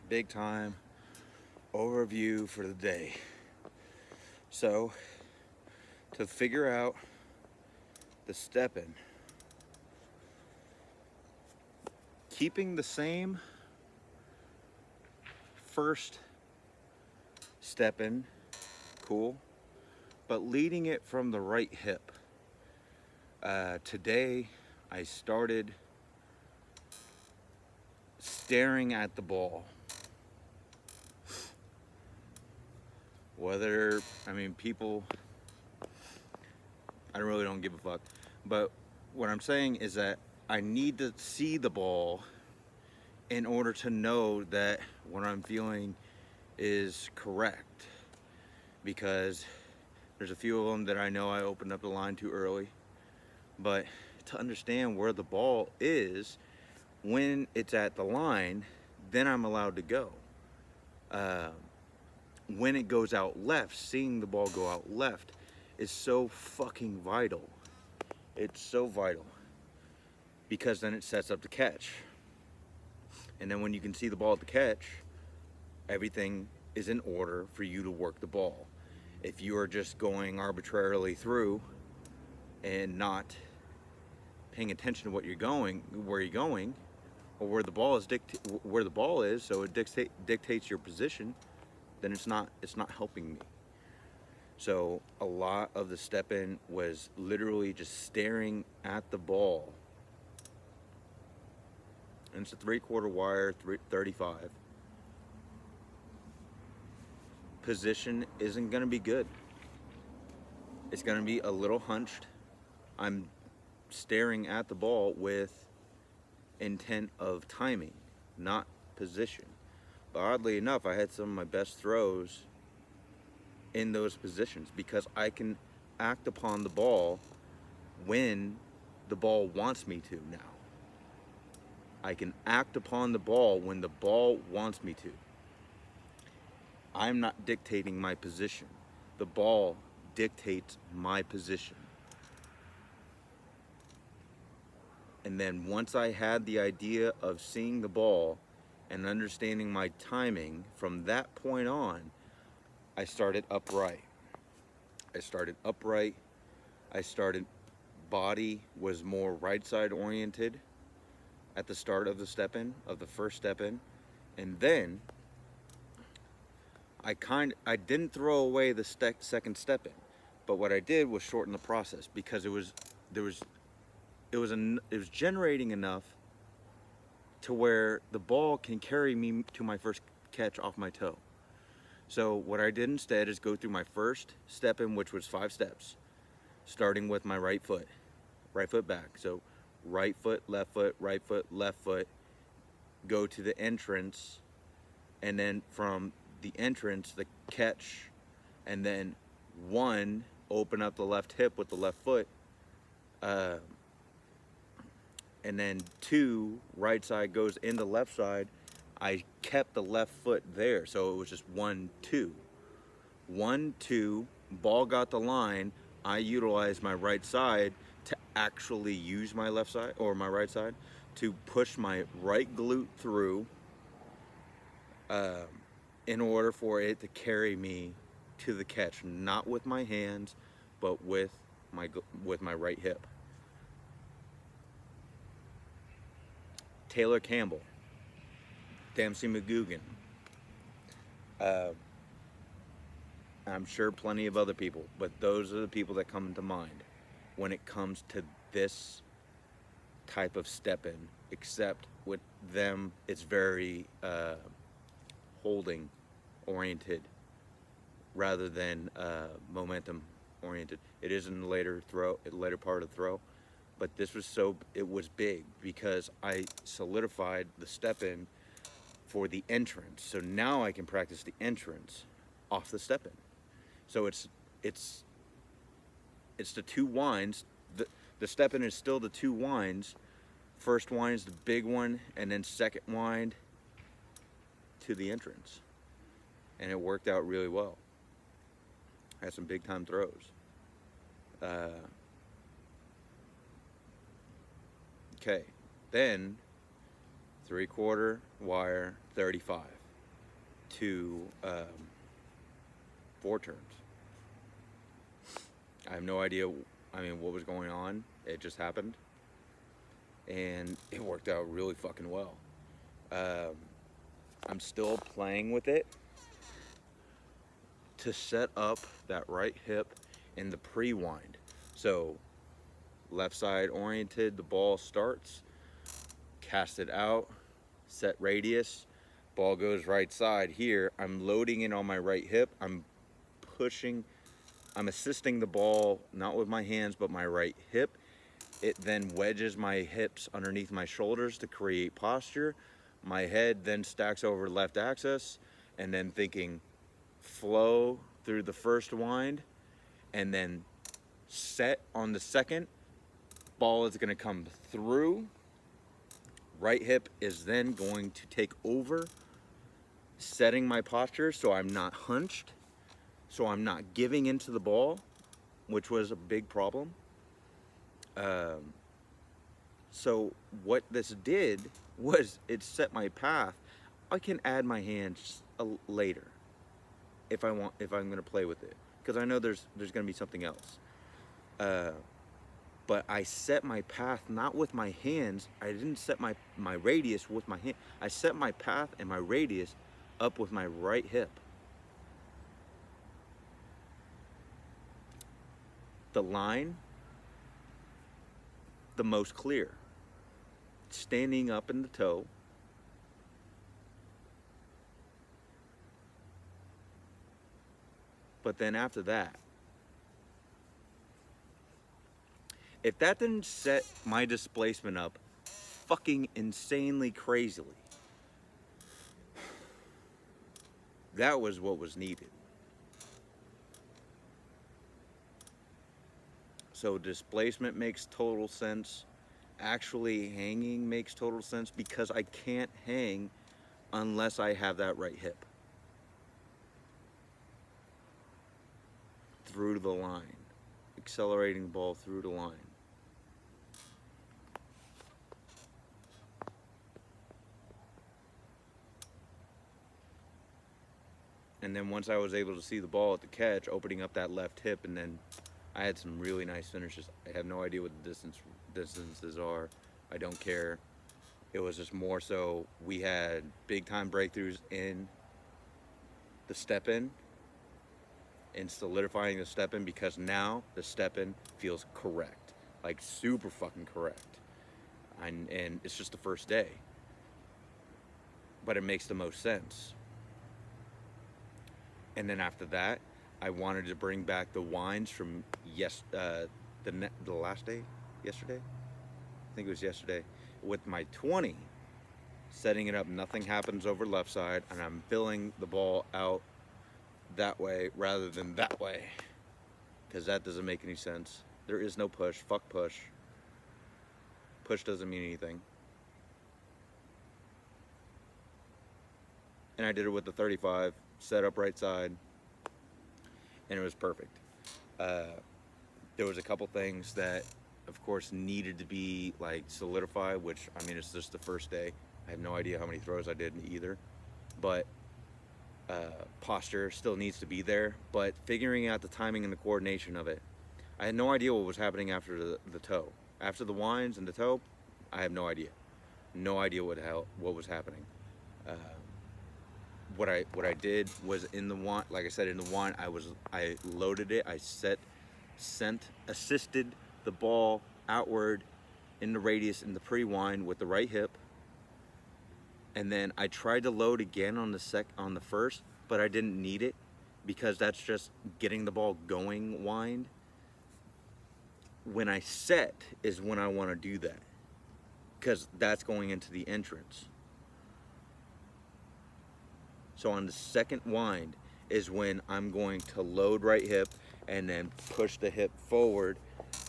big time overview for the day. So, to figure out the stepping, keeping the same first stepping, cool, but leading it from the right hip. Today, I started staring at the ball. People, I really don't give a fuck. But what I'm saying is that I need to see the ball in order to know that what I'm feeling is correct. Because there's a few of them that I know I opened up the line too early. But to understand where the ball is when it's at the line, then I'm allowed to go. When it goes out left, seeing the ball go out left is so fucking vital. It's so vital because then it sets up the catch. And then when you can see the ball at the catch, everything is in order for you to work the ball. If you are just going arbitrarily through and not paying attention to what you're going, where you're going, or where the ball is, so it dictates your position, then it's not helping me. So a lot of the step in was literally just staring at the ball. And it's a 3/4 wire, 35. Position isn't going to be good. It's going to be a little hunched. I'm staring at the ball with intent of timing, not position. But oddly enough, I had some of my best throws in those positions because I can act upon the ball when the ball wants me to now. I can act upon the ball when the ball wants me to. I'm not dictating my position. The ball dictates my position. And then once I had the idea of seeing the ball and understanding my timing, from that point on, I started upright. Body was more right side oriented at the start of the step in, of the first step in. And then I didn't throw away the second step in, but what I did was shorten the process because it was generating enough to where the ball can carry me to my first catch off my toe. So what I did instead is go through my first step in, which was 5 steps, starting with my right foot back. So right foot, left foot, go to the entrance, and then from the entrance, the catch, and then 1, open up the left hip with the left foot, and then 2, right side goes in the left side. I kept the left foot there, so it was just 1, 2. 1, 2, ball got the line. I utilized my right side to actually use my left side or my right side to push my right glute through in order for it to carry me to the catch, not with my hands, but with my right hip. Taylor Campbell, Dempsey McGugan, I'm sure plenty of other people, but those are the people that come to mind when it comes to this type of step-in, except with them, it's very holding oriented rather than momentum oriented. It is in the later part of the throw, but it was big because I solidified the step-in for the entrance. So now I can practice the entrance off the step-in. So it's the 2 winds. The step-in is still the 2 winds. First wind is the big one, and then second wind to the entrance. And it worked out really well. Had some big time throws. Okay, then 3/4 wire 35. to 4 turns. I have no idea, what was going on. It just happened. And it worked out really fucking well. I'm still playing with it to set up that right hip in the pre-wind. So left side oriented, the ball starts, cast it out, set radius, ball goes right side. Here I'm loading in on my right hip. I'm assisting the ball, not with my hands, but my right hip. It then wedges my hips underneath my shoulders to create posture. My head then stacks over left axis, and then thinking flow through the first wind, and then set on the second. Ball is going to come through. Right hip is then going to take over, setting my posture so I'm not hunched, so I'm not giving into the ball, which was a big problem. So what this did was it set my path. I can add my hands later if I'm going to play with it, because I know there's going to be something else. But I set my path not with my hands. I didn't set my radius with my hand. I set my path and my radius up with my right hip. The line, the most clear. Standing up in the toe. But then after that, if that didn't set my displacement up fucking insanely crazily, that was what was needed. So displacement makes total sense. Actually hanging makes total sense, because I can't hang unless I have that right hip through the line, accelerating the ball through the line. And then once I was able to see the ball at the catch, opening up that left hip, and then I had some really nice finishes. I have no idea what the distances are. I don't care. It was just more so we had big time breakthroughs in the step in and solidifying the step in, because now the step in feels correct, like super fucking correct. And it's just the first day, but it makes the most sense. And then after that, I wanted to bring back the winds from the last day, yesterday? I think it was yesterday, with my 20, setting it up, nothing happens over left side, and I'm filling the ball out that way rather than that way, because that doesn't make any sense. There is no push. Fuck push. Push doesn't mean anything. And I did it with the 35, set up right side, and it was perfect. There was a couple things that, of course, needed to be like solidified, which, it's just the first day. I have no idea how many throws I did either, but posture still needs to be there. But figuring out the timing and the coordination of it, I had no idea what was happening after the toe. After the winds and the toe, I have no idea. No idea what was happening. What I did was in the wind, like I said, in the wind, I loaded it. I assisted the ball outward in the radius in the pre-wind with the right hip, and then I tried to load again on the first, but I didn't need it, because that's just getting the ball going wind. When I set is when I want to do that, because that's going into the entrance. So on the second wind is when I'm going to load right hip and then push the hip forward.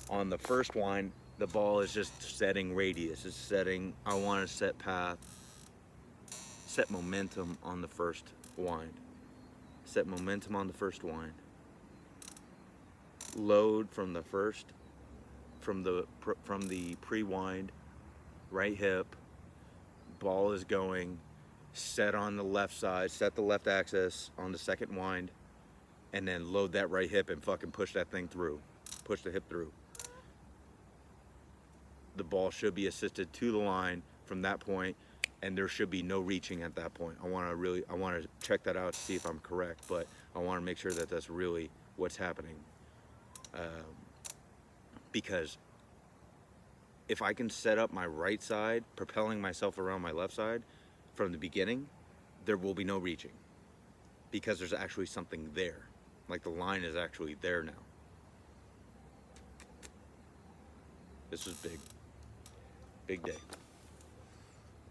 On the first wind, the ball is just setting radius. It's setting, I want to set path, set momentum on the first wind. Set momentum on the first wind. Load from the first, from the pre-wind, right hip, ball is going, set on the left side, set the left axis on the second wind, and then load that right hip and fucking push that thing through. Push the hip through. The ball should be assisted to the line from that point, and there should be no reaching at that point. I want to check that out to see if I'm correct, but I want to make sure that that's really what's happening. Because if I can set up my right side, propelling myself around my left side from the beginning, there will be no reaching, because there's actually something there. Like the line is actually there now. This was big. Big day.